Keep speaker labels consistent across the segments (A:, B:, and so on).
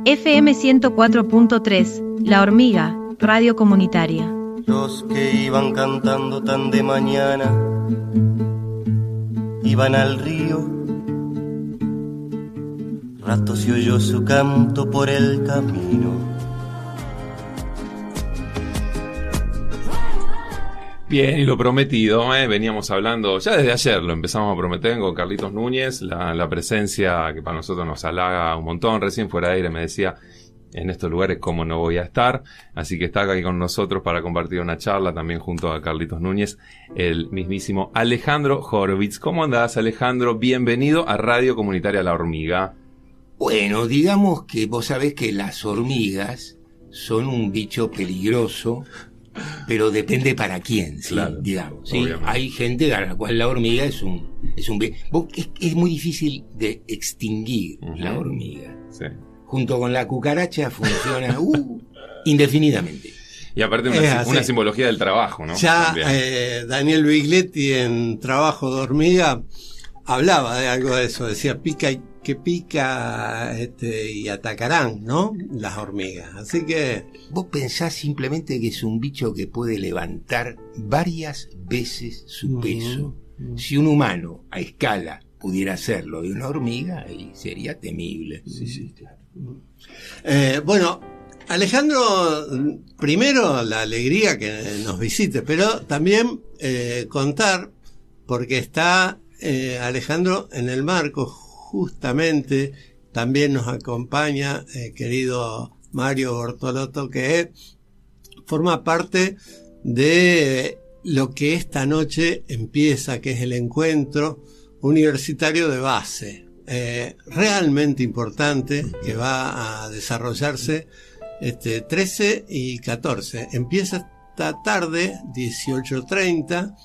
A: FM 104.3, La Hormiga, radio comunitaria.
B: Los que iban cantando tan de mañana iban al río. Rato se oyó su canto por el camino.
C: Bien, y lo prometido, veníamos hablando, ya desde ayer lo empezamos a prometer con Carlitos Núñez, la presencia que para nosotros nos halaga un montón. Recién fuera de aire me decía, en estos lugares cómo no voy a estar, así que está aquí con nosotros para compartir una charla también junto a Carlitos Núñez, el mismísimo Alejandro Horowitz. ¿Cómo andás, Alejandro? Bienvenido a Radio Comunitaria La Hormiga.
D: Bueno, digamos que vos sabés que las hormigas son un bicho peligroso, pero depende para quién, ¿sí?
C: Claro,
D: digamos, ¿sí? Hay gente a la cual la hormiga es muy difícil de extinguir la hormiga.
C: Sí.
D: Junto con la cucaracha funciona indefinidamente.
C: Y aparte una simbología del trabajo, ¿no?
E: Ya Daniel Biglietti en Trabajo de Hormiga hablaba de algo de eso, decía pica y atacarán, ¿no? Las hormigas. Así que
D: vos pensás simplemente que es un bicho que puede levantar varias veces su peso. Si un humano a escala pudiera hacerlo de una hormiga, ahí sería temible.
E: Sí, claro. Bueno, Alejandro, primero la alegría que nos visite, pero también contar, porque está Alejandro en el marco, justamente también nos acompaña querido Mario Bortolotto, que forma parte de lo que esta noche empieza, que es el encuentro universitario de base, realmente importante, que va a desarrollarse 13 y 14. Empieza esta tarde, 18:30,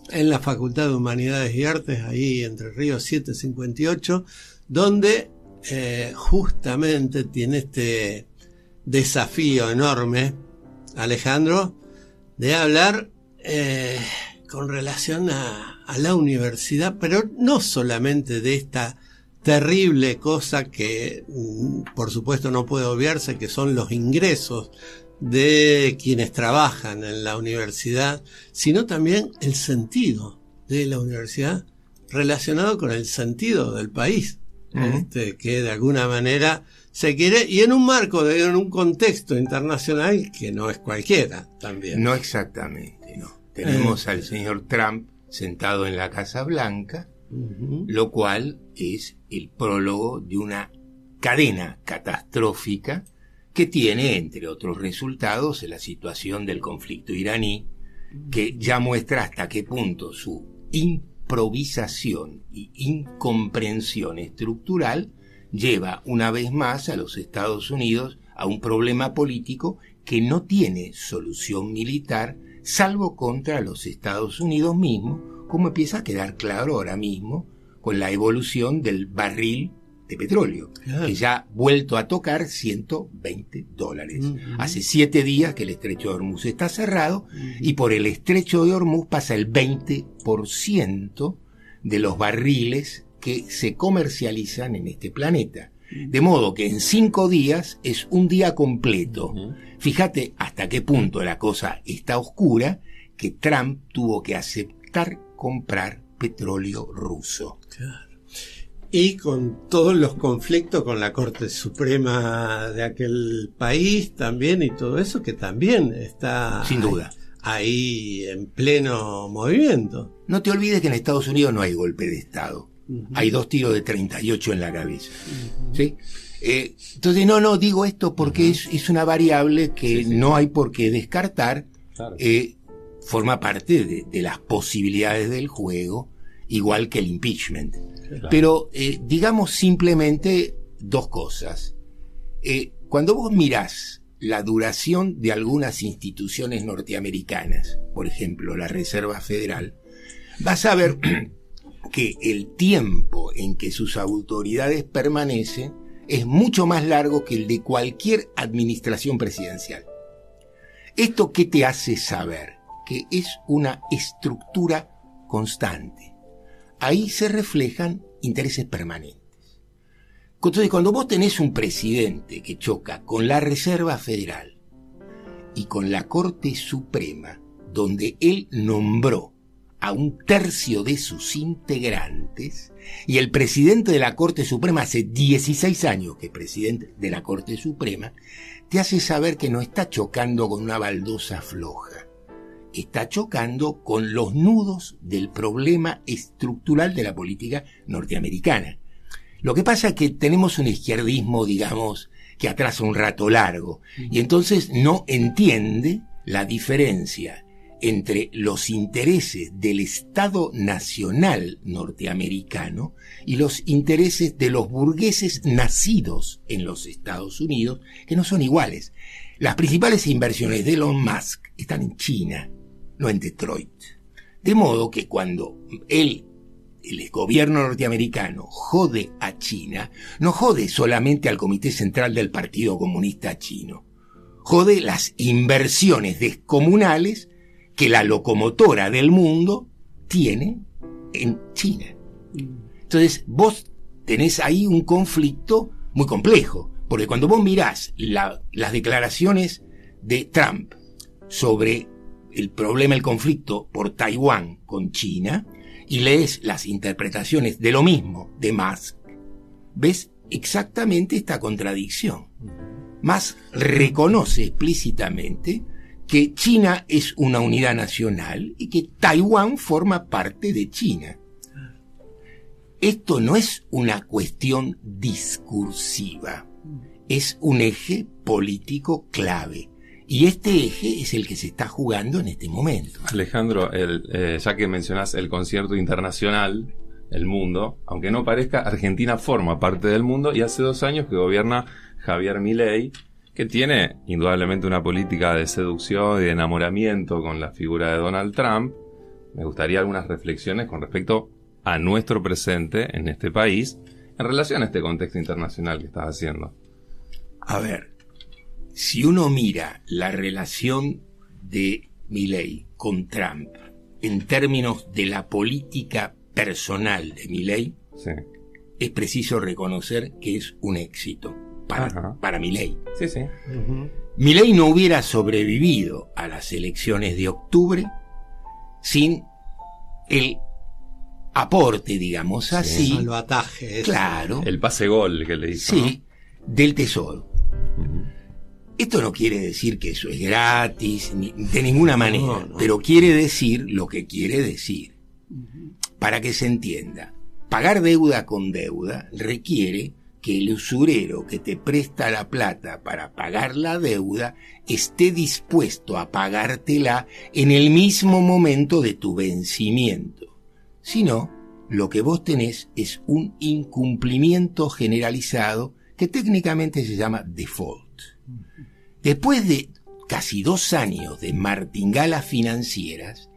E: en la Facultad de Humanidades y Artes, ahí Entre Ríos 758, donde justamente tiene este desafío enorme, Alejandro, de hablar con relación a la universidad, pero no solamente de esta terrible cosa que por supuesto no puede obviarse, que son los ingresos de quienes trabajan en la universidad, sino también el sentido de la universidad relacionado con el sentido del país, que de alguna manera se quiere, y en un marco, en un contexto internacional que no es cualquiera también.
D: No exactamente, no. Tenemos al señor Trump sentado en la Casa Blanca, lo cual es el prólogo de una cadena catastrófica que tiene, entre otros resultados, la situación del conflicto iraní, que ya muestra hasta qué punto su improvisación y incomprensión estructural lleva una vez más a los Estados Unidos a un problema político que no tiene solución militar, salvo contra los Estados Unidos mismos, como empieza a quedar claro ahora mismo con la evolución del barril de petróleo, que ya ha vuelto a tocar $120. Hace 7 días que el estrecho de Hormuz está cerrado, y por el estrecho de Hormuz pasa el 20% de los barriles que se comercializan en este planeta. De modo que en 5 días es un día completo. Fíjate hasta qué punto la cosa está oscura, que Trump tuvo que aceptar comprar petróleo ruso.
E: Claro. Y con todos los conflictos con la Corte Suprema de aquel país también, y todo eso que también está
D: sin duda
E: ahí en pleno movimiento.
D: No te olvides que en Estados Unidos no hay golpe de Estado. Hay 2 tiros de 38 en la cabeza. ¿Sí? Entonces no digo esto porque es una variable que no hay por qué descartar. Claro. Forma parte de las posibilidades del juego, igual que el impeachment. Claro. Pero digamos simplemente 2 cosas. Cuando vos mirás la duración de algunas instituciones norteamericanas, por ejemplo la Reserva Federal, vas a ver que el tiempo en que sus autoridades permanecen es mucho más largo que el de cualquier administración presidencial. ¿Esto qué te hace saber? Que es una estructura constante. Ahí se reflejan intereses permanentes. Entonces, cuando vos tenés un presidente que choca con la Reserva Federal y con la Corte Suprema, donde él nombró a un tercio de sus integrantes, y el presidente de la Corte Suprema hace 16 años que es presidente de la Corte Suprema, te hace saber que no está chocando con una baldosa floja, está chocando con los nudos del problema estructural de la política norteamericana. Lo que pasa es que tenemos un izquierdismo, digamos, que atrasa un rato largo, y entonces no entiende la diferencia entre los intereses del Estado Nacional norteamericano y los intereses de los burgueses nacidos en los Estados Unidos, que no son iguales. Las principales inversiones de Elon Musk están en China, no en Detroit. De modo que cuando el gobierno norteamericano jode a China, no jode solamente al Comité Central del Partido Comunista Chino, jode las inversiones descomunales que la locomotora del mundo tiene en China. Entonces, vos tenés ahí un conflicto muy complejo, porque cuando vos mirás las declaraciones de Trump sobre el problema, el conflicto por Taiwán con China, y lees las interpretaciones de lo mismo de Musk, ves exactamente esta contradicción. Musk reconoce explícitamente que China es una unidad nacional y que Taiwán forma parte de China. Esto no es una cuestión discursiva, es un eje político clave. Y este eje es el que se está jugando en este momento.
C: Alejandro, ya que mencionás el concierto internacional, el mundo, aunque no parezca, Argentina forma parte del mundo y hace 2 años que gobierna Javier Milei, que tiene indudablemente una política de seducción y de enamoramiento con la figura de Donald Trump. Me gustaría algunas reflexiones con respecto a nuestro presente en este país en relación a este contexto internacional que estás haciendo.
D: A ver, si uno mira la relación de Milei con Trump en términos de la política personal de Milei,
C: Sí.
D: es preciso reconocer que es un éxito para Milei.
C: Sí, sí.
D: Milei no hubiera sobrevivido a las elecciones de octubre sin el aporte, digamos así,
E: salvataje.
D: claro,
C: El pase gol que le hizo.
D: sí, del Tesoro. Esto no quiere decir que eso es gratis, ni de ninguna manera,
E: No.
D: pero quiere decir lo que quiere decir. Para que se entienda, pagar deuda con deuda requiere que el usurero que te presta la plata para pagar la deuda esté dispuesto a pagártela en el mismo momento de tu vencimiento. Si no, lo que vos tenés es un incumplimiento generalizado que técnicamente se llama default. Después de casi 2 años de martingalas financieras,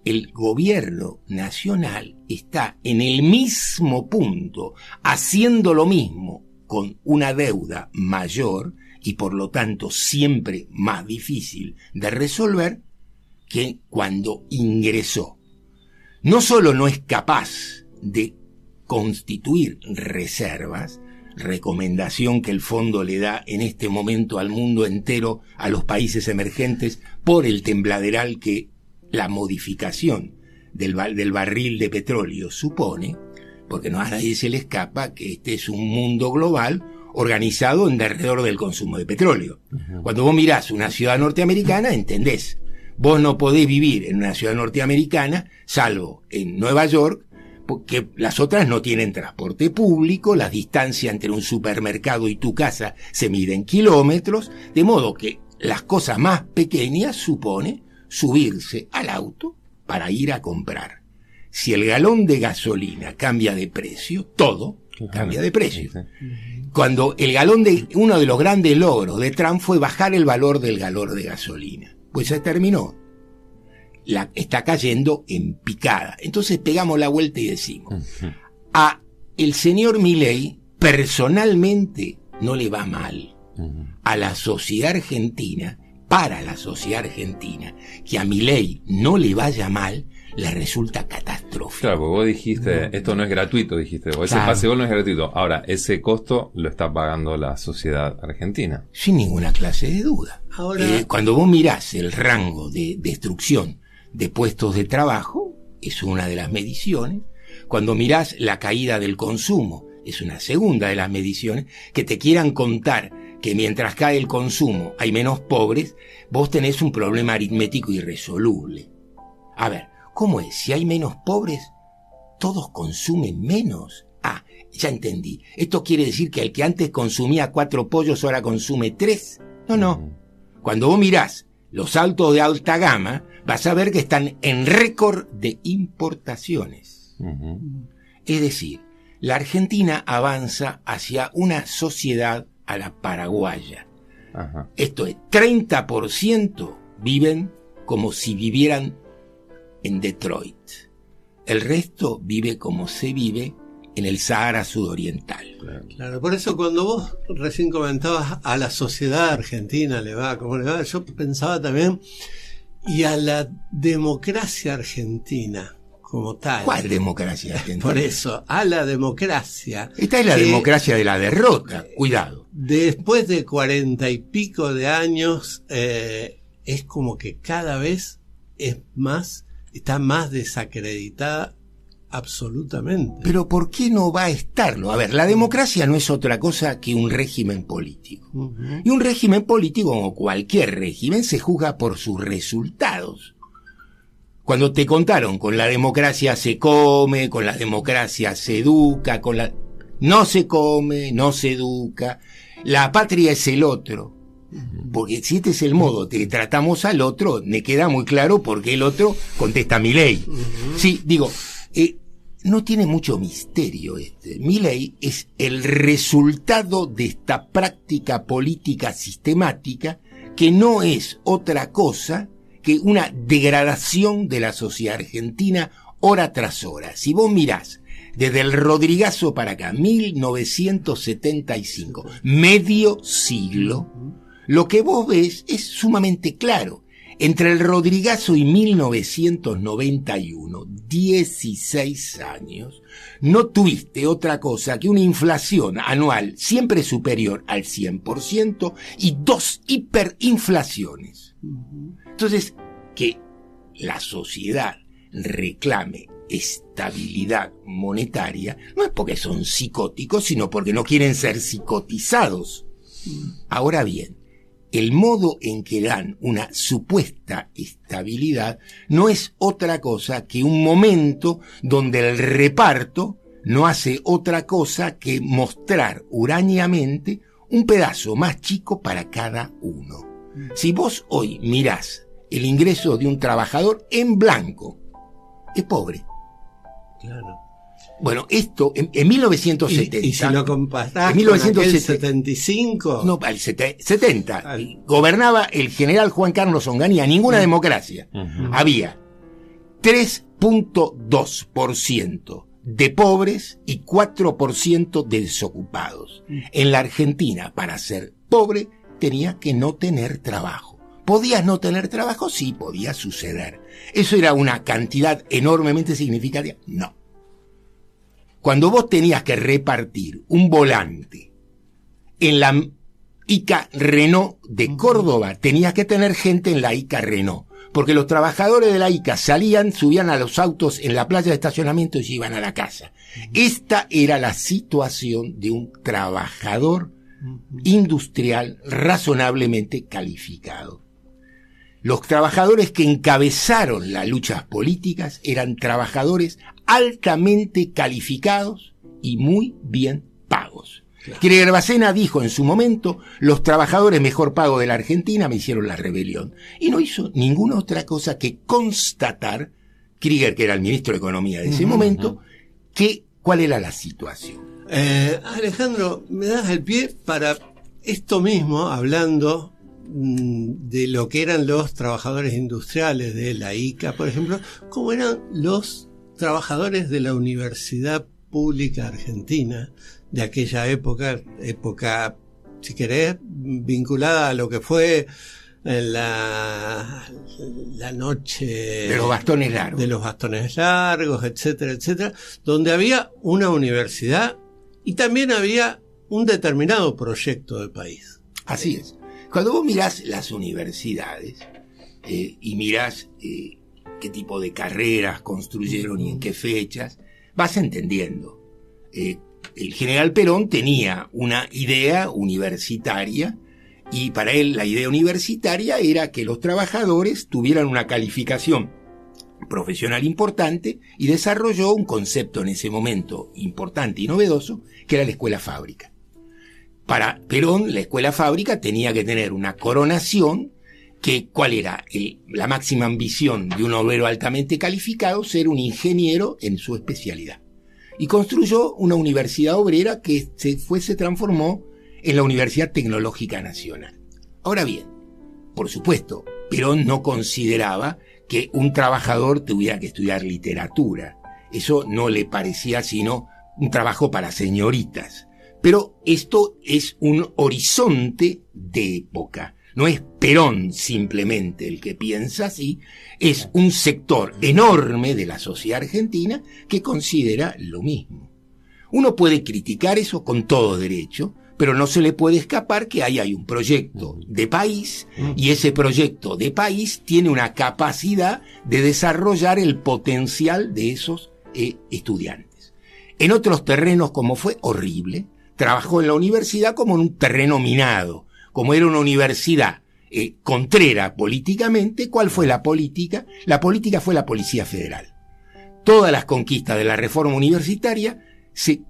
D: el gobierno nacional está en el mismo punto, haciendo lo mismo con una deuda mayor y por lo tanto siempre más difícil de resolver que cuando ingresó. No solo no es capaz de constituir reservas, recomendación que el fondo le da en este momento al mundo entero, a los países emergentes, por el tembladeral que la modificación del barril de petróleo supone, porque no a nadie se le escapa que este es un mundo global organizado en derredor del consumo de petróleo. Cuando vos mirás una ciudad norteamericana, entendés, vos no podés vivir en una ciudad norteamericana, salvo en Nueva York, porque las otras no tienen transporte público, la distancia entre un supermercado y tu casa se mide en kilómetros, de modo que las cosas más pequeñas supone subirse al auto para ir a comprar. Si el galón de gasolina cambia de precio, todo cambia de precio. Cuando uno de los grandes logros de Trump fue bajar el valor del galón de gasolina, pues se terminó. Está cayendo en picada. Entonces pegamos la vuelta y decimos, a el señor Milei personalmente no le va mal. A la sociedad argentina, para la sociedad argentina, que a Milei no le vaya mal, les resulta catastrófico.
C: Claro, porque vos dijiste, esto no es gratuito, dijiste vos. Ese
D: Claro.
C: paseo no es gratuito. Ahora, ese costo lo está pagando la sociedad argentina.
D: Sin ninguna clase de duda.
E: Ahora-
D: Cuando vos mirás el rango de destrucción de puestos de trabajo, es una de las mediciones. Cuando mirás la caída del consumo, es una segunda de las mediciones. Que te quieran contar que mientras cae el consumo hay menos pobres, vos tenés un problema aritmético irresoluble. A ver, ¿cómo es? Si hay menos pobres, ¿todos consumen menos? Ah, ya entendí. ¿Esto quiere decir que el que antes consumía 4 pollos ahora consume 3? No. Cuando vos mirás los autos de alta gama, vas a ver que están en récord de importaciones.
C: Ujú.
D: Es decir, la Argentina avanza hacia una sociedad a la paraguaya.
C: Ajá.
D: Esto es, 30% viven como si vivieran en Detroit. El resto vive como se vive en el Sahara sudoriental.
E: Claro, por eso cuando vos recién comentabas a la sociedad argentina le va, cómo le va, yo pensaba también y a la democracia argentina como tal.
D: ¿Cuál democracia argentina?
E: Por eso, a la democracia.
D: Esta es la
E: que
D: democracia de la derrota. Cuidado.
E: Después de 40 y pico de años, es como que cada vez está más desacreditada absolutamente.
D: Pero ¿por qué no va a estarlo? A ver, la democracia no es otra cosa que un régimen político.
E: Ujú.
D: Y un régimen político, como cualquier régimen, se juzga por sus resultados. Cuando te contaron, con la democracia se come, con la democracia se educa, no se come, no se educa, la patria es el otro. Porque si este es el modo que tratamos al otro, me queda muy claro por qué el otro contesta Milei. Sí, digo, no tiene mucho misterio Milei es el resultado de esta práctica política sistemática que no es otra cosa que una degradación de la sociedad argentina hora tras hora. Si vos mirás desde el Rodrigazo para acá, 1975, medio siglo, lo que vos ves es sumamente claro. Entre el Rodrigazo y 1991, 16 años, no tuviste otra cosa que una inflación anual siempre superior al 100% y 2 hiperinflaciones. Entonces, que la sociedad reclame estabilidad monetaria no es porque son psicóticos, sino porque no quieren ser psicotizados. Ahora bien, el modo en que dan una supuesta estabilidad no es otra cosa que un momento donde el reparto no hace otra cosa que mostrar hurañamente un pedazo más chico para cada uno. Si vos hoy mirás el ingreso de un trabajador en blanco, es pobre.
E: Claro.
D: Bueno, esto en 1970...
E: Y si lo comparás
D: en 1970,
E: con aquel 75...
D: No, al 70.
E: Al-
D: Gobernaba el general Juan Carlos Onganía, ninguna democracia.
C: Ujú.
D: Había 3.2% de pobres y 4% de desocupados. En la Argentina, para ser pobre, tenía que no tener trabajo. ¿Podías no tener trabajo? Sí, podía suceder. ¿Eso era una cantidad enormemente significativa? No. Cuando vos tenías que repartir un volante en la ICA Renault de Córdoba, tenías que tener gente en la ICA Renault, porque los trabajadores de la ICA salían, subían a los autos en la playa de estacionamiento y se iban a la casa. Esta era la situación de un trabajador industrial razonablemente calificado. Los trabajadores que encabezaron las luchas políticas eran trabajadores altamente calificados y muy bien pagos. Krieger Bacena dijo en su momento, los trabajadores mejor pagos de la Argentina me hicieron la rebelión. Y no hizo ninguna otra cosa que constatar, Krieger, que era el ministro de Economía de ese momento, cuál era la situación.
E: Alejandro, me das el pie para esto mismo, hablando de lo que eran los trabajadores industriales de la ICA, por ejemplo, cómo eran los trabajadores de la Universidad Pública Argentina de aquella época, si querés, vinculada a lo que fue la noche
D: de los bastones
E: largos, etcétera, etcétera, donde había una universidad y también había un determinado proyecto de país.
D: Así es. Cuando vos mirás las universidades y mirás qué tipo de carreras construyeron y en qué fechas, vas entendiendo. El general Perón tenía una idea universitaria y para él la idea universitaria era que los trabajadores tuvieran una calificación profesional importante y desarrolló un concepto en ese momento importante y novedoso que era la escuela fábrica. Para Perón, la escuela fábrica tenía que tener una coronación que, ¿cuál era? La máxima ambición de un obrero altamente calificado, ser un ingeniero en su especialidad. Y construyó una universidad obrera que se transformó en la Universidad Tecnológica Nacional. Ahora bien, por supuesto, Perón no consideraba que un trabajador tuviera que estudiar literatura. Eso no le parecía sino un trabajo para señoritas. Pero esto es un horizonte de época. No es Perón simplemente el que piensa así, es un sector enorme de la sociedad argentina que considera lo mismo. Uno puede criticar eso con todo derecho, pero no se le puede escapar que ahí hay un proyecto de país y ese proyecto de país tiene una capacidad de desarrollar el potencial de esos estudiantes. En otros terrenos, como fue horrible, trabajó en la universidad como en un terreno minado, como era una universidad contrera políticamente. ¿Cuál fue la política? La política fue la Policía Federal. Todas las conquistas de la reforma universitaria se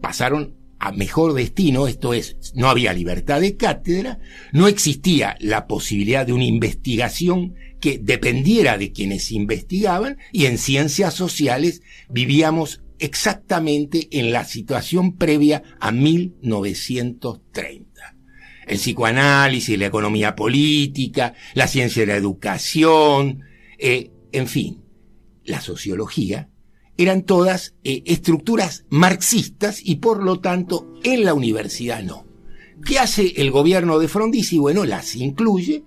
D: pasaron a mejor destino, esto es, no había libertad de cátedra, no existía la posibilidad de una investigación que dependiera de quienes investigaban, y en ciencias sociales vivíamos exactamente en la situación previa a 1930. El psicoanálisis, la economía política, la ciencia de la educación, en fin, la sociología, eran todas estructuras marxistas y por lo tanto en la universidad no. ¿Qué hace el gobierno de Frondizi? Bueno, las incluye,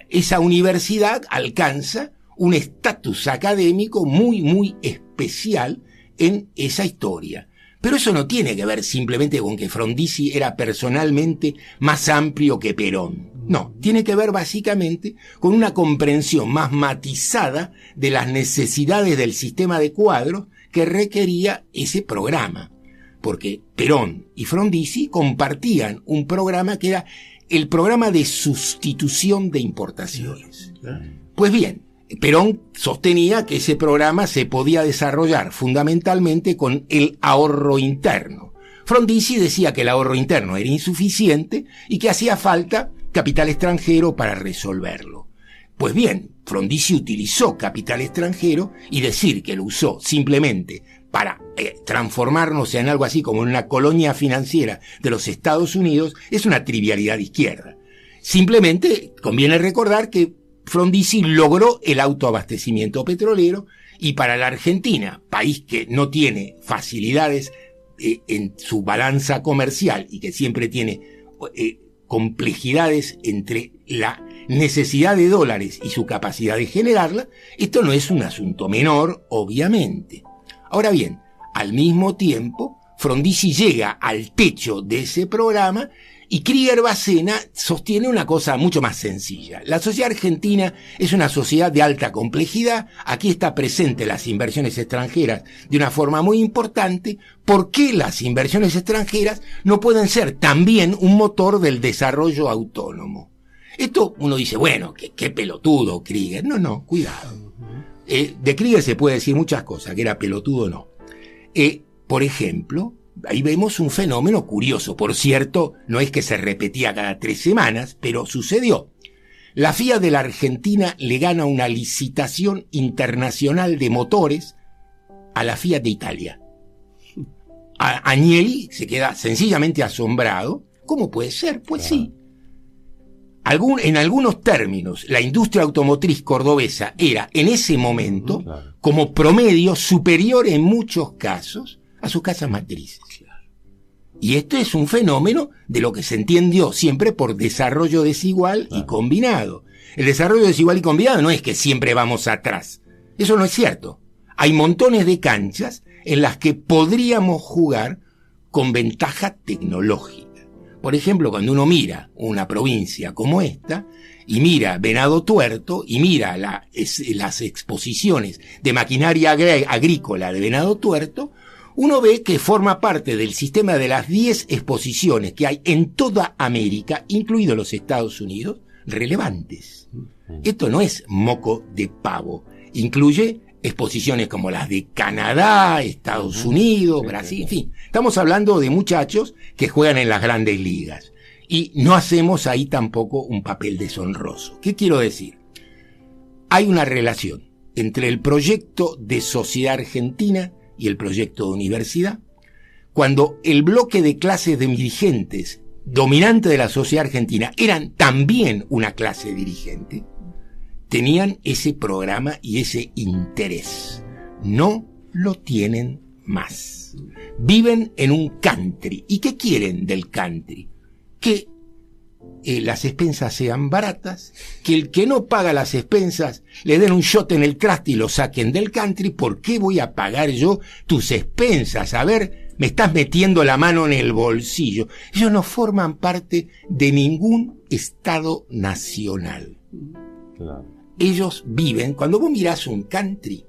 D: esa universidad alcanza un estatus académico muy, muy especial en esa historia. Pero eso no tiene que ver simplemente con que Frondizi era personalmente más amplio que Perón. No, tiene que ver básicamente con una comprensión más matizada de las necesidades del sistema de cuadros que requería ese programa. Porque Perón y Frondizi compartían un programa que era el programa de sustitución de importaciones. Pues bien, Perón sostenía que ese programa se podía desarrollar fundamentalmente con el ahorro interno. Frondizi decía que el ahorro interno era insuficiente y que hacía falta capital extranjero para resolverlo. Pues bien, Frondizi utilizó capital extranjero y decir que lo usó simplemente para transformarnos en algo así como en una colonia financiera de los Estados Unidos es una trivialidad de izquierda. Simplemente conviene recordar que Frondizi logró el autoabastecimiento petrolero y para la Argentina, país que no tiene facilidades en su balanza comercial y que siempre tiene complejidades entre la necesidad de dólares y su capacidad de generarla, esto no es un asunto menor, obviamente. Ahora bien, al mismo tiempo, Frondizi llega al techo de ese programa y Krieger-Bacena sostiene una cosa mucho más sencilla. La sociedad argentina es una sociedad de alta complejidad. Aquí está presente las inversiones extranjeras de una forma muy importante. ¿Por qué las inversiones extranjeras no pueden ser también un motor del desarrollo autónomo? Esto uno dice, bueno, qué pelotudo Krieger. No, cuidado. De Krieger se puede decir muchas cosas, que era pelotudo o no. Por ejemplo, ahí vemos un fenómeno curioso. Por cierto, no es que se repetía cada 3 semanas, pero sucedió. La Fiat de la Argentina le gana una licitación internacional de motores a la Fiat de Italia. Agnelli se queda sencillamente asombrado. ¿Cómo puede ser? Pues sí. En algunos términos, la industria automotriz cordobesa era en ese momento, como promedio, superior en muchos casos a sus casas matrices. Y esto es un fenómeno de lo que se entendió siempre por desarrollo desigual y combinado. El desarrollo desigual y combinado no es que siempre vamos atrás. Eso no es cierto. Hay montones de canchas en las que podríamos jugar con ventaja tecnológica. Por ejemplo, cuando uno mira una provincia como esta, y mira Venado Tuerto, y mira las exposiciones de maquinaria agrícola de Venado Tuerto, uno ve que forma parte del sistema de las 10 exposiciones que hay en toda América, incluidos los Estados Unidos, relevantes. Esto no es moco de pavo. Incluye exposiciones como las de Canadá, Estados Unidos, Brasil, en fin. Estamos hablando de muchachos que juegan en las grandes ligas. Y no hacemos ahí tampoco un papel deshonroso. ¿Qué quiero decir? Hay una relación entre el proyecto de sociedad argentina y el proyecto de universidad. Cuando el bloque de clases de dirigentes dominante de la sociedad argentina eran también una clase dirigente, tenían ese programa y ese interés. No lo tienen más. Viven en un country. ¿Y qué quieren del country? Que las expensas sean baratas, que el que no paga las expensas le den un shot en el traste y lo saquen del country. ¿Por qué voy a pagar yo tus expensas? A ver, me estás metiendo la mano en el bolsillo. Ellos no forman parte de ningún Estado nacional.
C: Claro.
D: Ellos viven, cuando vos mirás un country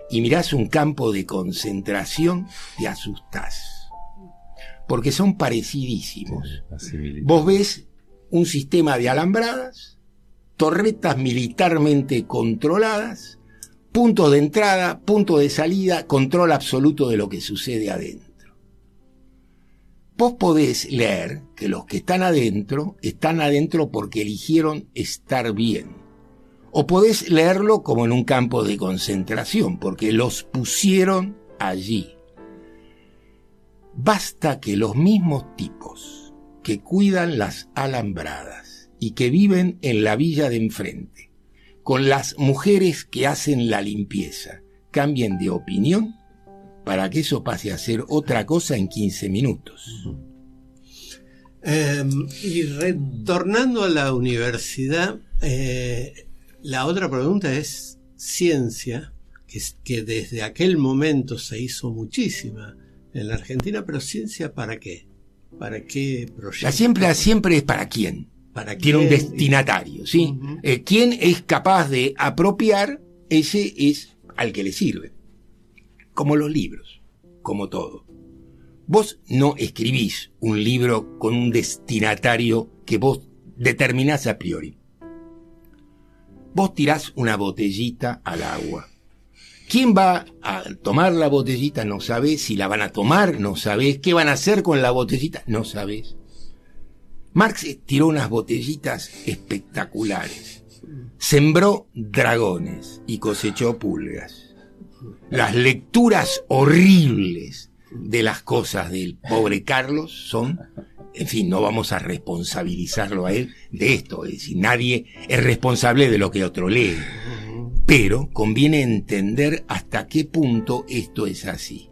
D: y mirás un campo de concentración, te asustás. Porque son parecidísimos. Vos ves un sistema de alambradas, torretas militarmente controladas, puntos de entrada, puntos de salida, control absoluto de lo que sucede adentro. Vos podés leer que los que están adentro porque eligieron estar bien. O podés leerlo como en un campo de concentración, porque los pusieron allí. Basta que los mismos tipos que cuidan las alambradas y que viven en la villa de enfrente, con las mujeres que hacen la limpieza, cambien de opinión para que eso pase a ser otra cosa en 15 minutos.
E: Y retornando a la universidad, la otra pregunta es ciencia, que desde aquel momento se hizo muchísima en la Argentina, pero ciencia ¿para qué? ¿Para qué proyecto?
D: Siempre es para quién. Tiene un destinatario, ¿sí? Uh-huh. ¿Quién es capaz de apropiar? Ese es al que le sirve. Como los libros, como todo. Vos no escribís un libro con un destinatario que vos determinás a priori. Vos tirás una botellita al agua. ¿Quién va a tomar la botellita? No sabés. Si la van a tomar, no sabés. ¿Qué van a hacer con la botellita? No sabés. Marx tiró unas botellitas espectaculares. Sembró dragones y cosechó pulgas. Las lecturas horribles de las cosas del pobre Carlos son, en fin, no vamos a responsabilizarlo a él de esto. Es decir, nadie es responsable de lo que otro lee. Pero conviene entender hasta qué punto esto es así.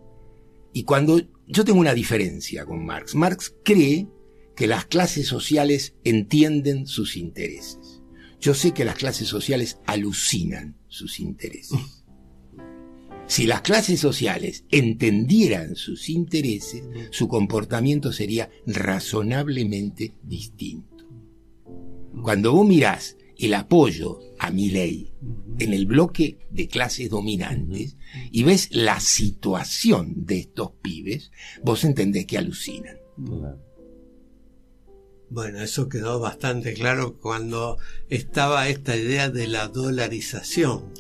D: Y cuando yo tengo una diferencia con Marx, Marx cree que las clases sociales entienden sus intereses. Yo sé que las clases sociales alucinan sus intereses. Si las clases sociales entendieran sus intereses, su comportamiento sería razonablemente distinto. Cuando vos mirás el apoyo a Milei en el bloque de clases dominantes y ves la situación de estos pibes, vos entendés que alucinan.
E: Bueno, eso quedó bastante claro cuando estaba esta idea de la dolarización.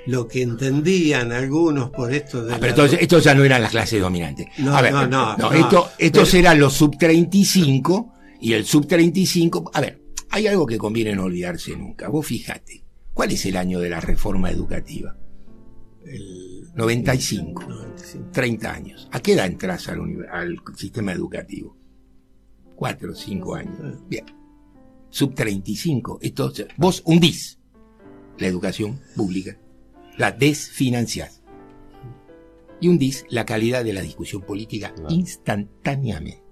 E: Lo que entendían algunos por esto de
D: pero esto ya no eran las clases dominantes.
E: No.
D: Estos eran los sub-35 y el sub-35. A ver, hay algo que conviene no olvidarse nunca. Vos fíjate, ¿cuál es el año de la reforma educativa? El 95. 30 años. ¿A qué edad entras al sistema educativo? 4 o 5 años. Bien. Sub-35. Entonces, vos hundís la educación pública. La desfinanciás. y hundís la calidad de la discusión política instantáneamente.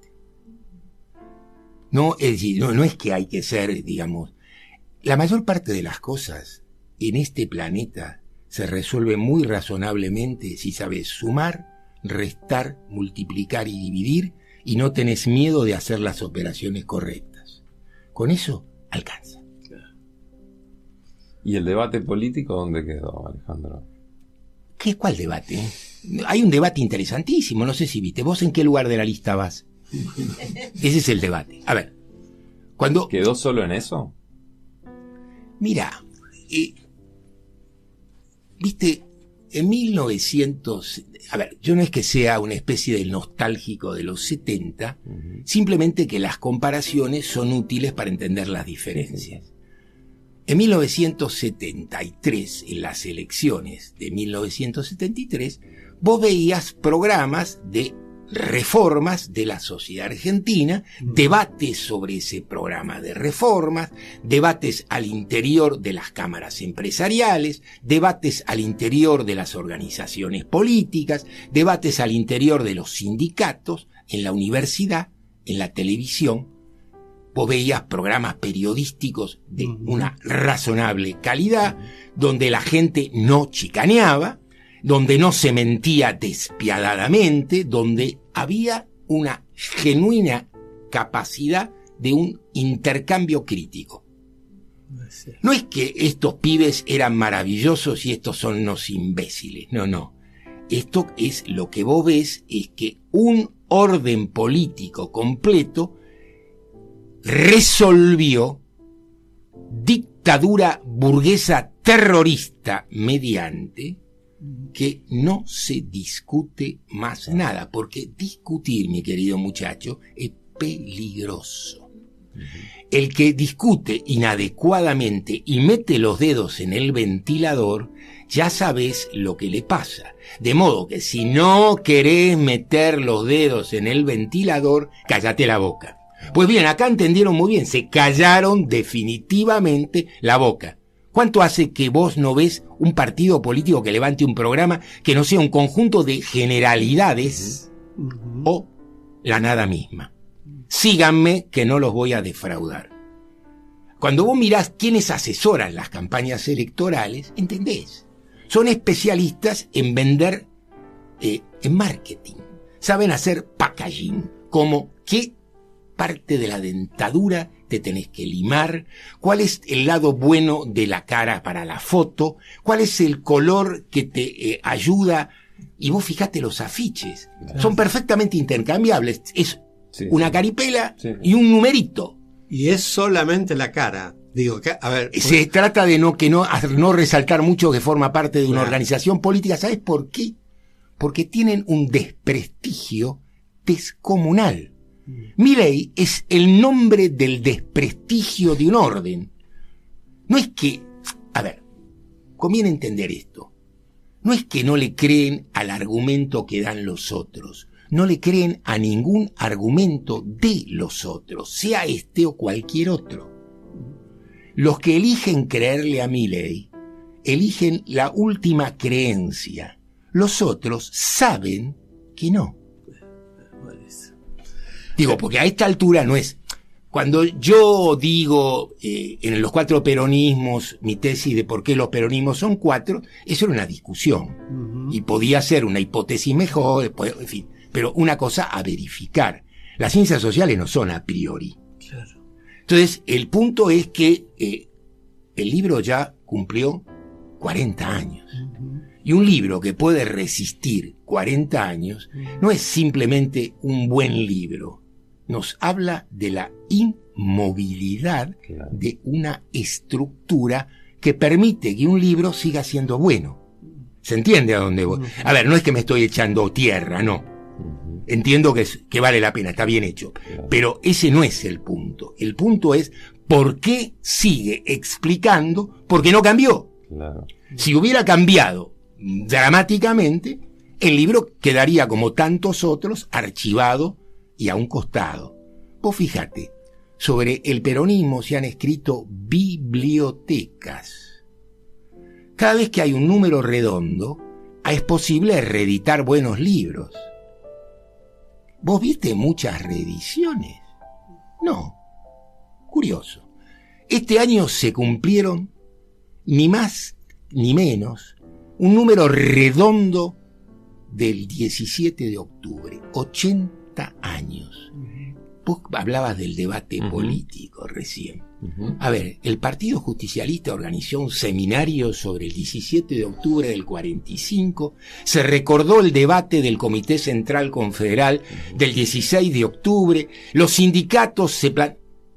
D: No, es decir, no es que hay que ser, digamos, la mayor parte de las cosas en este planeta se resuelve muy razonablemente si sabes sumar, restar, multiplicar y dividir y no tenés miedo de hacer las operaciones correctas. Con eso alcanza.
C: ¿Y el debate político dónde quedó, Alejandro?
D: ¿Cuál debate? Hay un debate interesantísimo, no sé si viste. ¿Vos en qué lugar de la lista vas? Ese es el debate. A ver, cuando...
C: ¿Quedó solo en eso?
D: Mira, viste, en 1900... A ver, yo no es que sea una especie de nostálgico de los 70, simplemente que las comparaciones son útiles para entender las diferencias. En 1973, en las elecciones de 1973, vos veías programas de reformas de la sociedad argentina, debates sobre ese programa de reformas, debates al interior de las cámaras empresariales, debates al interior de las organizaciones políticas, debates al interior de los sindicatos, en la universidad, en la televisión. Vos veías programas periodísticos de una razonable calidad, donde la gente no chicaneaba, donde no se mentía despiadadamente, donde había una genuina capacidad de un intercambio crítico. No es que estos pibes eran maravillosos y estos son unos imbéciles, no. Esto es lo que vos ves, es que un orden político completo resolvió dictadura burguesa terrorista mediante que no se discute más nada, porque discutir, mi querido muchacho, es peligroso. El que discute inadecuadamente y mete los dedos en el ventilador, ya sabes lo que le pasa. De modo que si no querés meter los dedos en el ventilador, cállate la boca. Pues bien, acá entendieron muy bien, se callaron definitivamente la boca. ¿Cuánto hace que vos no ves un partido político que levante un programa que no sea un conjunto de generalidades o la nada misma? Síganme que no los voy a defraudar. Cuando vos mirás quiénes asesoran las campañas electorales, entendés. Son especialistas en vender, en marketing. Saben hacer packaging, como qué parte de la dentadura te tenés que limar, cuál es el lado bueno de la cara para la foto, cuál es el color que te ayuda. Y vos fijate los afiches, son perfectamente intercambiables. Es una caripela y un numerito.
E: Y es solamente la cara. Digo, a ver,
D: se trata de no resaltar mucho que forma parte de una organización política. ¿Sabes por qué? Porque tienen un desprestigio descomunal. Milei es el nombre del desprestigio de un orden. No es que, a ver, conviene entender esto. No es que no le creen al argumento que dan los otros. No le creen a ningún argumento de los otros, sea este o cualquier otro. Los que eligen creerle a Milei, eligen la última creencia. Los otros saben que no. Digo, porque a esta altura no es... Cuando yo digo en los 4 peronismos, mi tesis de por qué los peronismos son 4, eso era una discusión. Y podía ser una hipótesis mejor, en fin. Pero una cosa a verificar. Las ciencias sociales no son a priori. Claro. Entonces, el punto es que el libro ya cumplió 40 años. Y un libro que puede resistir 40 años no es simplemente un buen libro. Nos habla de la inmovilidad de una estructura que permite que un libro siga siendo bueno. ¿Se entiende a dónde voy? A ver, no es que me estoy echando tierra, no. Entiendo que vale la pena, está bien hecho. Pero ese no es el punto. El punto es por qué sigue explicando, porque no cambió. Claro. Si hubiera cambiado dramáticamente, el libro quedaría como tantos otros, archivado y a un costado. Vos fíjate, sobre el peronismo se han escrito bibliotecas. Cada vez que hay un número redondo, es posible reeditar buenos libros. ¿Vos viste muchas reediciones? No. Curioso. Este año se cumplieron, ni más ni menos, un número redondo del 17 de octubre, 80 años. Vos hablabas del debate político recién. A ver, el Partido Justicialista organizó un seminario sobre el 17 de octubre del 45, se recordó el debate del Comité Central Confederal del 16 de octubre, los sindicatos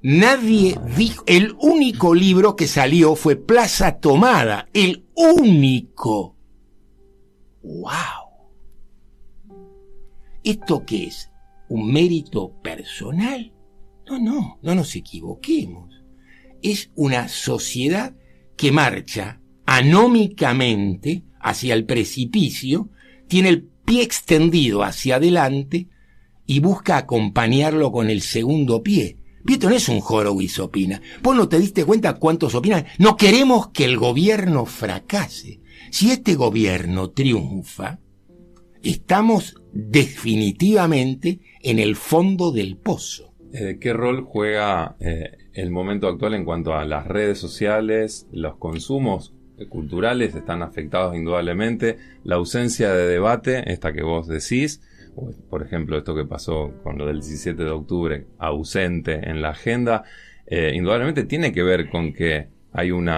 D: nadie dijo, el único libro que salió fue Plaza Tomada, el único. ¡Wow! ¿Esto qué es? ¿Un mérito personal? No nos equivoquemos. Es una sociedad que marcha anómicamente hacia el precipicio, tiene el pie extendido hacia adelante y busca acompañarlo con el segundo pie. Esto no es un Horowitz opina. ¿Vos no te diste cuenta cuántos opinan? No queremos que el gobierno fracase. Si este gobierno triunfa, estamos definitivamente en el fondo del pozo.
C: ¿Qué rol juega el momento actual en cuanto a las redes sociales? Los consumos culturales están afectados indudablemente. La ausencia de debate, esta que vos decís, por ejemplo, esto que pasó con lo del 17 de octubre, ausente en la agenda, indudablemente tiene que ver con que hay un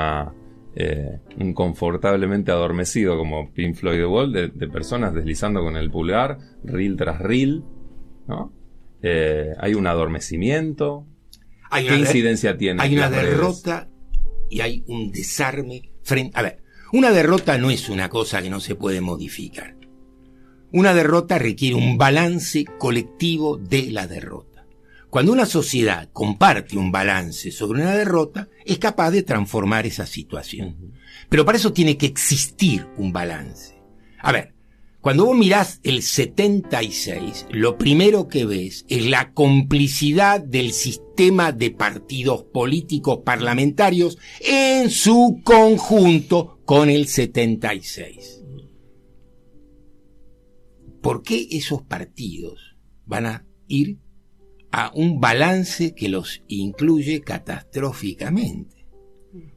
C: confortablemente adormecido, como Pink Floyd The Wall, de personas deslizando con el pulgar, reel tras reel, ¿no? Hay un adormecimiento. ¿Qué incidencia tiene?
D: Hay una derrota y hay un desarme. A ver, una derrota no es una cosa que no se puede modificar. Una derrota requiere un balance colectivo de la derrota. Cuando una sociedad comparte un balance sobre una derrota, es capaz de transformar esa situación. Pero para eso tiene que existir un balance. A ver, cuando vos mirás el 76, lo primero que ves es la complicidad del sistema de partidos políticos parlamentarios en su conjunto con el 76. ¿Por qué esos partidos van a ir a un balance que los incluye catastróficamente?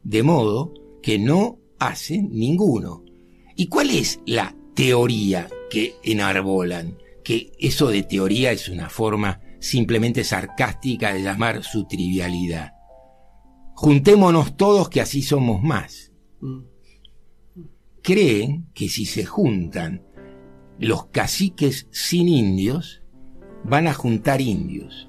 D: De modo que no hacen ninguno. ¿Y cuál es la teoría que enarbolan? Que eso de teoría es una forma simplemente sarcástica de llamar su trivialidad. Juntémonos todos que así somos más. Creen que si se juntan los caciques sin indios, van a juntar indios.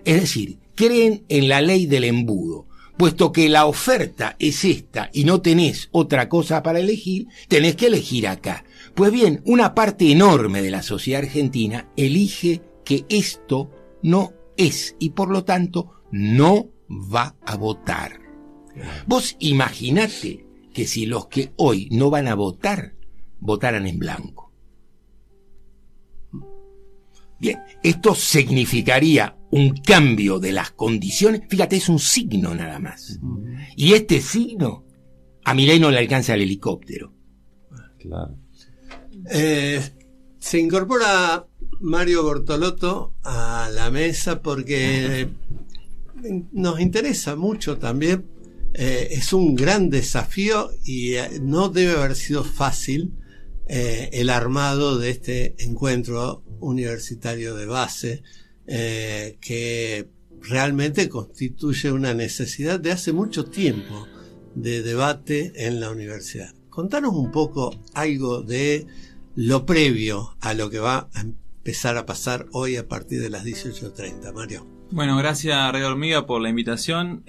D: Es decir, creen en la ley del embudo. Puesto que la oferta es esta y no tenés otra cosa para elegir, tenés que elegir acá. Pues bien, una parte enorme de la sociedad argentina elige que esto no es y por lo tanto no va a votar. Vos imaginate que si los que hoy no van a votar, votaran en blanco. Bien, esto significaría un cambio de las condiciones. Fíjate, es un signo nada más. Y este signo, a Milei no le alcanza el helicóptero.
C: Claro.
E: Se incorpora Mario Bortolotto a la mesa porque nos interesa mucho también. Es un gran desafío y no debe haber sido fácil el armado de este encuentro universitario de base, que realmente constituye una necesidad de hace mucho tiempo de debate en la universidad. Contanos un poco algo de lo previo a lo que va a empezar a pasar hoy a partir de las 18:30, Mario.
F: Bueno, gracias Radio Hormiga por la invitación.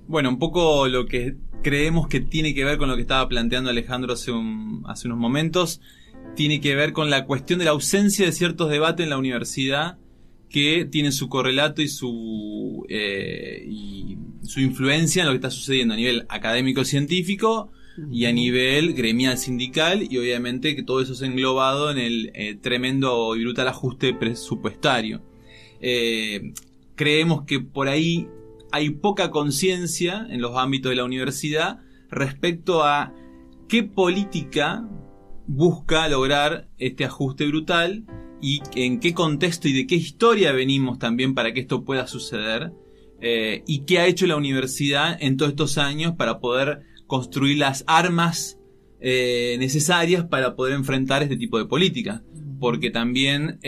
F: Bueno, un poco lo que creemos que tiene que ver con lo que estaba planteando Alejandro hace unos momentos, tiene que ver con la cuestión de la ausencia de ciertos debates en la universidad que tienen su correlato y su influencia en lo que está sucediendo a nivel académico-científico y a nivel gremial sindical, y obviamente que todo eso es englobado en el tremendo y brutal ajuste presupuestario. Creemos que por ahí hay poca conciencia en los ámbitos de la universidad respecto a qué política busca lograr este ajuste brutal y en qué contexto y de qué historia venimos también para que esto pueda suceder, y qué ha hecho la universidad en todos estos años para poder construir las armas necesarias para poder enfrentar este tipo de políticas. Porque también,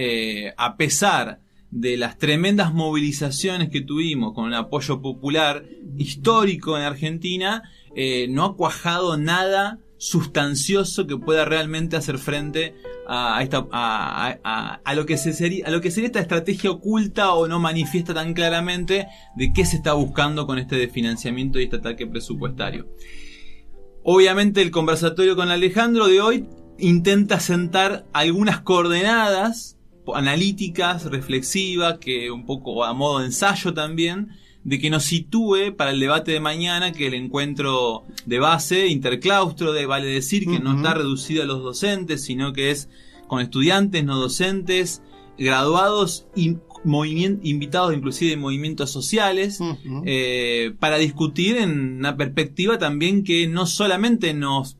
F: a pesar de las tremendas movilizaciones que tuvimos con el apoyo popular histórico en Argentina, no ha cuajado nada sustancioso que pueda realmente hacer frente a lo que sería esta estrategia oculta o no manifiesta tan claramente de qué se está buscando con este desfinanciamiento y este ataque presupuestario. Obviamente el conversatorio con Alejandro de hoy intenta sentar algunas coordenadas analíticas, reflexivas, que un poco a modo de ensayo también, de que nos sitúe para el debate de mañana, que el encuentro de base, interclaustro, vale decir que no está reducido a los docentes, sino que es con estudiantes, no docentes, graduados y invitados inclusive de movimientos sociales, para discutir en una perspectiva también que no solamente nos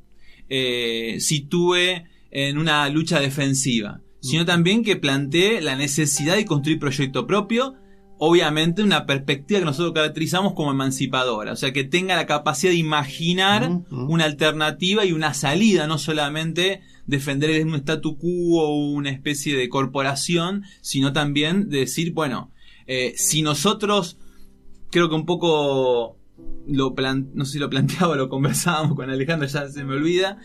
F: sitúe en una lucha defensiva, sino también que plantee la necesidad de construir proyecto propio, obviamente una perspectiva que nosotros caracterizamos como emancipadora, o sea, que tenga la capacidad de imaginar una alternativa y una salida, no solamente defender un statu quo o una especie de corporación, sino también de decir, bueno, si nosotros, creo que un poco no sé si lo planteaba o lo conversábamos con Alejandro, ya se me olvida,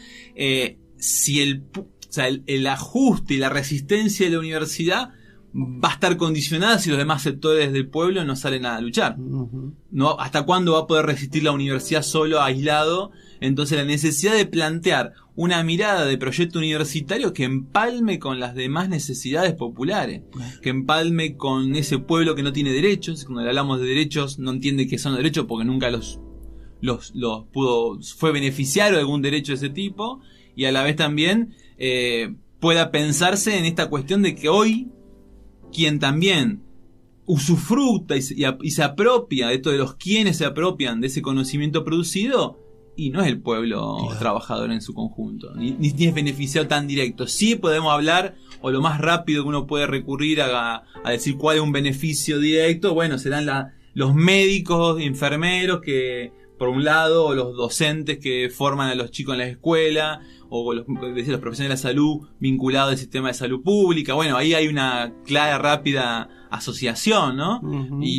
F: si el ajuste y la resistencia de la universidad va a estar condicionada si los demás sectores del pueblo no salen a luchar. ¿No? ¿Hasta cuándo va a poder resistir la universidad solo, aislado? Entonces la necesidad de plantear una mirada de proyecto universitario que empalme con las demás necesidades populares, que empalme con ese pueblo que no tiene derechos. Cuando hablamos de derechos no entiende qué son los derechos porque nunca fue beneficiario de algún derecho de ese tipo, y a la vez también pueda pensarse en esta cuestión de que hoy quien también usufructa y se apropia de todos los quienes se apropian de ese conocimiento producido, y no es el pueblo trabajador en su conjunto, ni es beneficiado tan directo. Sí podemos hablar, o lo más rápido que uno puede recurrir a decir cuál es un beneficio directo, bueno, serán los médicos, enfermeros que, por un lado, o los docentes que forman a los chicos en la escuela, o los profesionales de la salud vinculados al sistema de salud pública. Bueno, ahí hay una clara, rápida asociación, ¿no?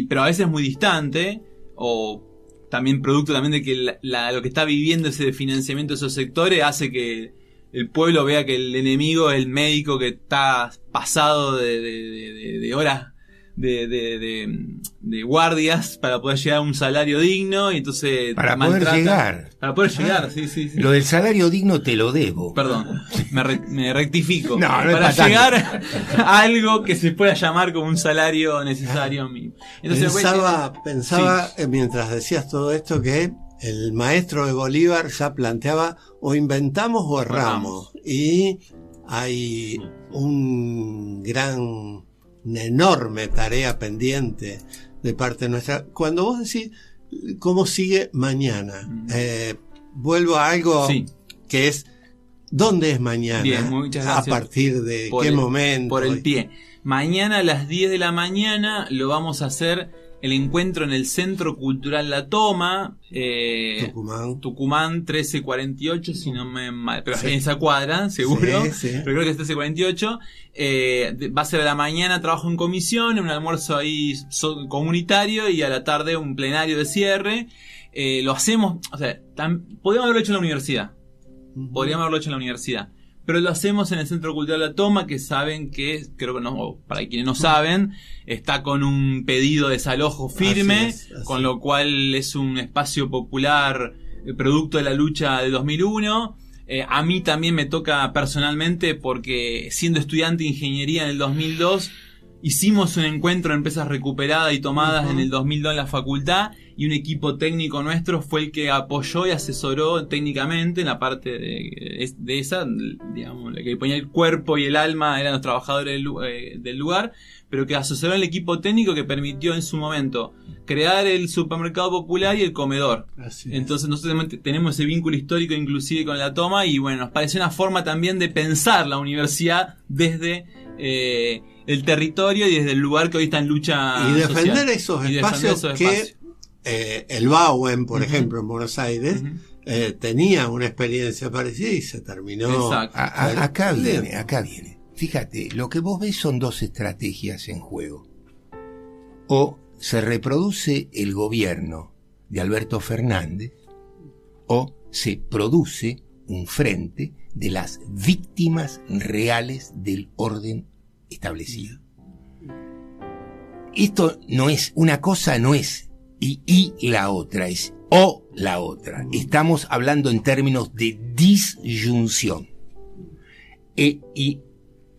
F: Pero a veces es muy distante, o también producto también de que lo que está viviendo ese financiamiento de esos sectores hace que el pueblo vea que el enemigo es el médico que está pasado de horas de guardias para poder llegar a un salario digno, y entonces
D: para poder llegar,
F: sí.
D: Lo del salario digno te lo debo.
F: Perdón, me rectifico.
D: No
F: para llegar a algo que se pueda llamar como un salario necesario mínimo. Entonces,
E: pensaba mientras decías todo esto que el maestro de Bolívar ya planteaba: o inventamos o erramos. Y hay una enorme tarea pendiente de parte nuestra. Cuando vos decís cómo sigue mañana, vuelvo a algo que es: ¿dónde es mañana?
F: Bien, muchas gracias.
E: ¿A partir de qué momento?
F: Por el pie. Mañana a las 10 de la mañana lo vamos a hacer el encuentro en el Centro Cultural La Toma, Tucumán 1348, si no me mal, pero en esa cuadra, seguro, pero creo que es 1348. Va a ser a la mañana trabajo en comisión, un almuerzo ahí comunitario, y a la tarde un plenario de cierre. Lo hacemos, o sea, podríamos haberlo hecho en la universidad. Pero lo hacemos en el Centro Cultural La Toma, que saben que, creo que no, para quienes no saben, está con un pedido de desalojo firme, así es. Con lo cual es un espacio popular producto de la lucha de 2001. A mí también me toca personalmente, porque siendo estudiante de ingeniería en el 2002 hicimos un encuentro de empresas recuperadas y tomadas en el 2002 en la facultad, y un equipo técnico nuestro fue el que apoyó y asesoró técnicamente en la parte de esa, digamos, la que ponía el cuerpo y el alma eran los trabajadores del lugar, pero que asesoró el equipo técnico que permitió en su momento crear el supermercado popular y el comedor. Entonces nosotros tenemos ese vínculo histórico inclusive con la toma, y bueno, nos pareció una forma también de pensar la universidad desde el territorio y desde el lugar que hoy está en lucha
E: y defender
F: social.
E: esos espacios que el Bauen, por ejemplo, en Buenos Aires, tenía una experiencia parecida y se terminó.
D: Acá viene. Fíjate, lo que vos ves son dos estrategias en juego. O se reproduce el gobierno de Alberto Fernández, o se produce un frente de las víctimas reales del orden establecido. Esto no es, una cosa no es y la otra, es o la otra. Estamos hablando en términos de disyunción. Y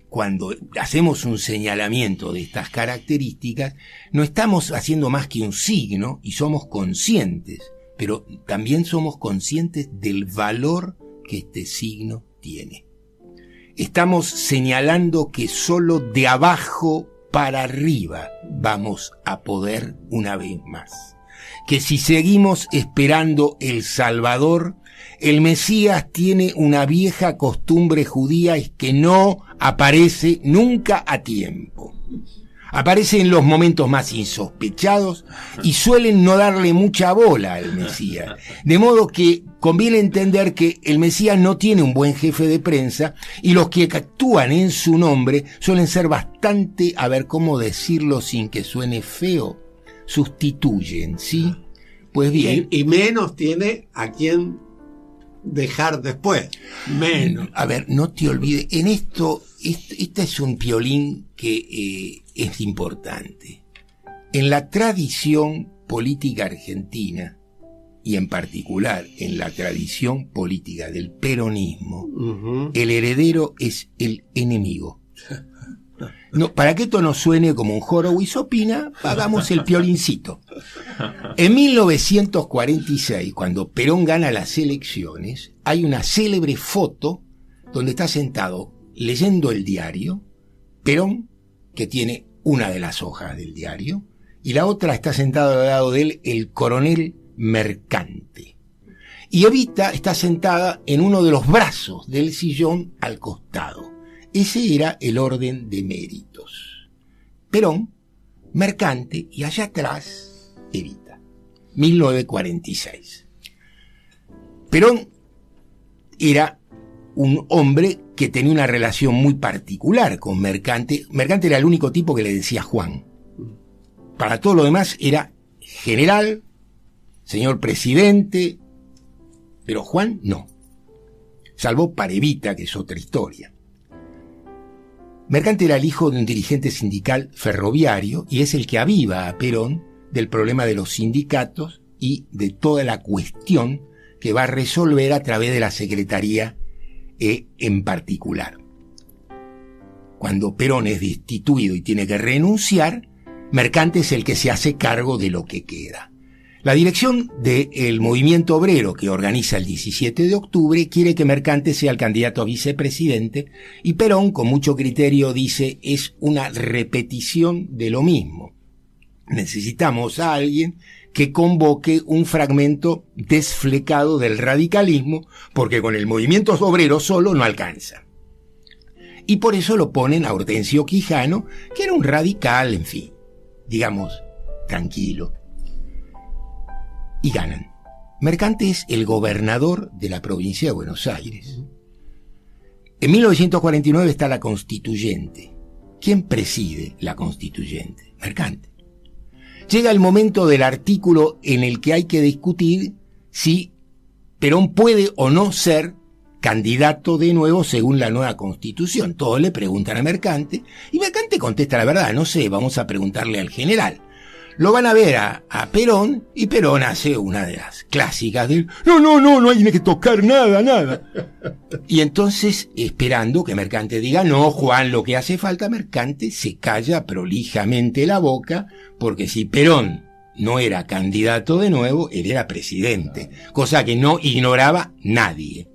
D: cuando hacemos un señalamiento de estas características, no estamos haciendo más que un signo y somos conscientes, pero también somos conscientes del valor que este signo tiene. Estamos señalando que solo de abajo para arriba vamos a poder una vez más. Que si seguimos esperando el Salvador, el Mesías tiene una vieja costumbre judía, es que no aparece nunca a tiempo. Aparece en los momentos más insospechados y suelen no darle mucha bola al Mesías. De modo que conviene entender que el Mesías no tiene un buen jefe de prensa y los que actúan en su nombre suelen ser bastante, a ver cómo decirlo sin que suene feo, sustituyen, ¿sí? Pues bien.
E: Y menos tiene a quien dejar después. Menos.
D: A ver, no te olvides, en esto, este es un piolín que es importante. En la tradición política argentina, y en particular en la tradición política del peronismo, el heredero es el enemigo. No, para que esto no suene como un joro guisopina, hagamos el piolincito. En 1946, cuando Perón gana las elecciones, hay una célebre foto donde está sentado leyendo el diario, Perón, que tiene una de las hojas del diario, y la otra está sentado al lado de él el coronel Mercante. Y Evita está sentada en uno de los brazos del sillón al costado. Ese era el orden de méritos. Perón, Mercante y allá atrás Evita. 1946. Perón era un hombre que tenía una relación muy particular con Mercante. Mercante era el único tipo que le decía Juan. Para todo lo demás era general, señor presidente, pero Juan no. Salvo para Evita, que es otra historia. Mercante era el hijo de un dirigente sindical ferroviario y es el que aviva a Perón del problema de los sindicatos y de toda la cuestión que va a resolver a través de la Secretaría en particular. Cuando Perón es destituido y tiene que renunciar, Mercante es el que se hace cargo de lo que queda. La dirección del movimiento obrero que organiza el 17 de octubre quiere que Mercante sea el candidato a vicepresidente y Perón, con mucho criterio, dice es una repetición de lo mismo. Necesitamos a alguien que convoque un fragmento desflecado del radicalismo porque con el movimiento obrero solo no alcanza. Y por eso lo ponen a Hortensio Quijano, que era un radical, en fin, digamos, tranquilo. Y ganan. Mercante es el gobernador de la provincia de Buenos Aires. En 1949 está la Constituyente. ¿Quién preside la Constituyente? Mercante. Llega el momento del artículo en el que hay que discutir si Perón puede o no ser candidato de nuevo según la nueva Constitución. Todos le preguntan a Mercante y Mercante contesta la verdad, no sé, vamos a preguntarle al general. lo van a ver a Perón, y Perón hace una de las clásicas del no hay que tocar nada. Y entonces, esperando que Mercante diga no, Juan, lo que hace falta, Mercante se calla prolijamente la boca, porque si Perón no era candidato de nuevo, él era presidente, cosa que no ignoraba nadie.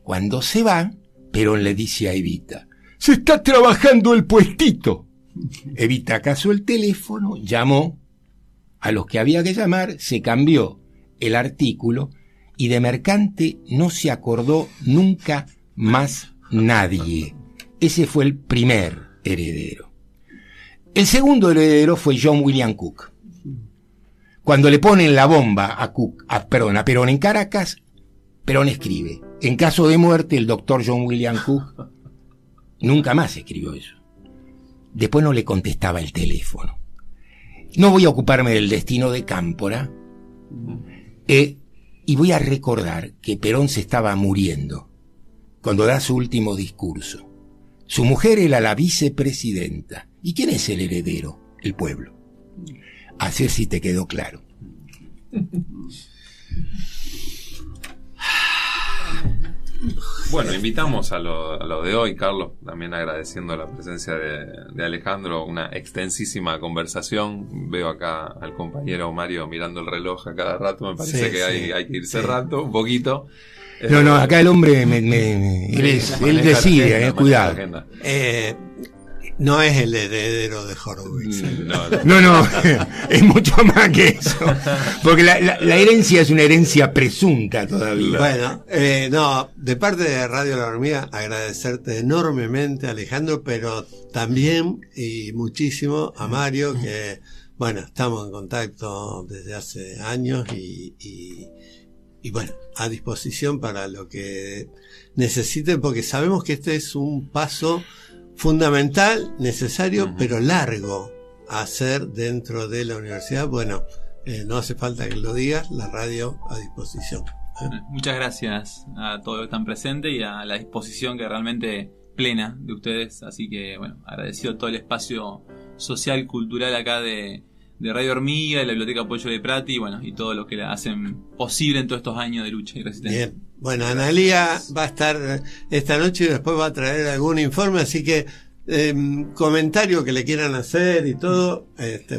D: Cuando se va, Perón le dice a Evita: se está trabajando el puestito. Evita cazó el teléfono, llamó a los que había que llamar, se cambió el artículo y de Mercante no se acordó nunca más nadie. Ese fue el primer heredero. El segundo heredero fue John William Cook. Cuando le ponen la bomba a Perón en Caracas, Perón escribe: en caso de muerte, el doctor John William Cook. Nunca más escribió eso. Después no le contestaba el teléfono. No voy a ocuparme del destino de Cámpora, y voy a recordar que Perón se estaba muriendo cuando da su último discurso. Su mujer era la vicepresidenta. ¿Y quién es el heredero? El pueblo. Así si te quedó claro.
C: Bueno, invitamos a lo de hoy, Carlos, también agradeciendo la presencia de Alejandro, una extensísima conversación. Veo acá al compañero Mario mirando el reloj a cada rato, me parece que hay que ir cerrando un poquito.
D: No, acá el hombre él decide, cuidado.
E: No es el heredero de Horowitz.
D: No, es mucho más que eso. Porque la herencia es una herencia presunta todavía.
E: Bueno, de parte de Radio La Hormiga, agradecerte enormemente, Alejandro, pero también y muchísimo a Mario, que, bueno, estamos en contacto desde hace años y bueno, a disposición para lo que necesiten, porque sabemos que este es un paso fundamental, necesario, pero largo a hacer dentro de la universidad. Bueno, no hace falta que lo digas, la radio a disposición.
F: Muchas gracias a todos los que están presentes y a la disposición que realmente plena de ustedes, así que bueno, agradecido todo el espacio social, cultural acá de Radio Hormiga, de la Biblioteca Pollo de Prati, y todo lo que la hacen posible en todos estos años de lucha y resistencia.
E: Bien. Bueno, Analía va a estar esta noche y después va a traer algún informe, así que comentario que le quieran hacer y todo,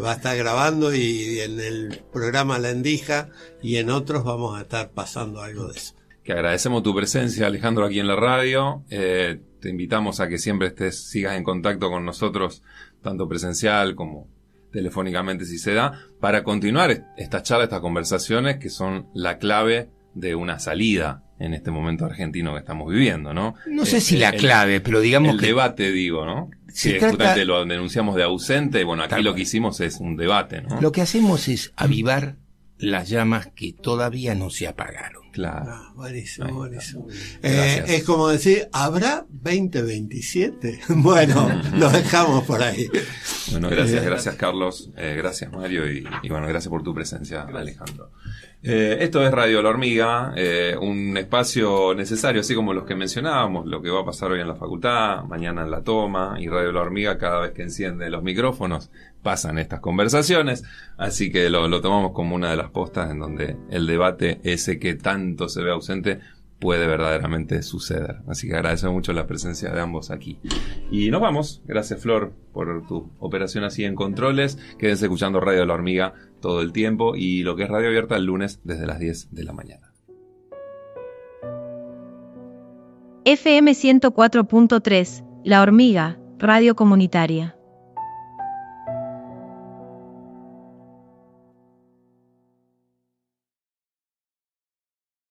E: va a estar grabando, y en el programa La Endija y en otros vamos a estar pasando algo de eso.
C: Que agradecemos tu presencia, Alejandro, aquí en la radio. Te invitamos a que siempre sigas en contacto con nosotros, tanto presencial como telefónicamente si se da, para continuar estas charlas, estas conversaciones que son la clave de una salida en este momento argentino que estamos viviendo, ¿no?
D: No sé si la clave, pero digamos
C: el debate, digo, ¿no? Que justamente lo denunciamos de ausente, bueno, aquí lo que hicimos es un debate, ¿no?
D: Lo que hacemos es avivar las llamas que todavía no se apagaron.
C: Claro.
E: Buenísimo. Es como decir, ¿habrá 2027? Bueno, lo dejamos por ahí.
C: Bueno, gracias Carlos, gracias Mario y bueno, gracias por tu presencia, Alejandro. Esto es Radio La Hormiga, un espacio necesario, así como los que mencionábamos, lo que va a pasar hoy en la facultad, mañana en La Toma, y Radio La Hormiga, cada vez que enciende los micrófonos, pasan estas conversaciones, así que lo tomamos como una de las postas en donde el debate ese que tanto se ve ausente puede verdaderamente suceder. Así que agradecemos mucho la presencia de ambos aquí. Y nos vamos. Gracias, Flor, por tu operación así en controles. Quédense escuchando Radio La Hormiga todo el tiempo, y lo que es Radio Abierta el lunes desde las 10 de la mañana.
A: FM 104.3, La Hormiga, Radio Comunitaria.